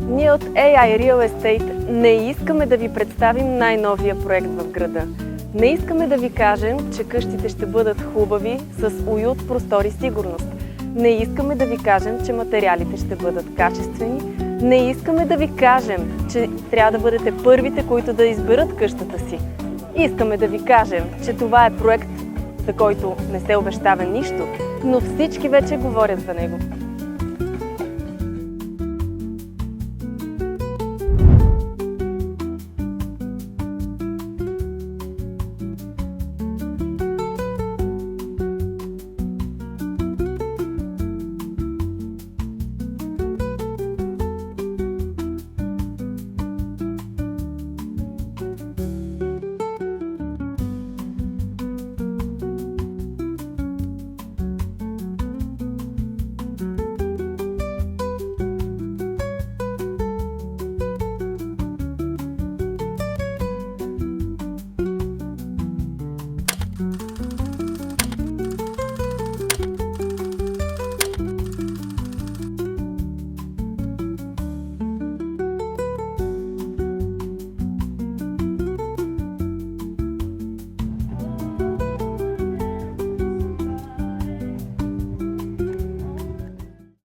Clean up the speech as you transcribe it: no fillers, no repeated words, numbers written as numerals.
Ние от AI Real Estate не искаме да ви представим най-новия проект в града. Не искаме да ви кажем, че къщите ще бъдат хубави, с уют, простор и сигурност. Не искаме да ви кажем, че материалите ще бъдат качествени. Не искаме да ви кажем, че трябва да бъдете първите, които да изберат къщата си. Искаме да ви кажем, че това е проект, за който не се обещава нищо, но всички вече говорят за него.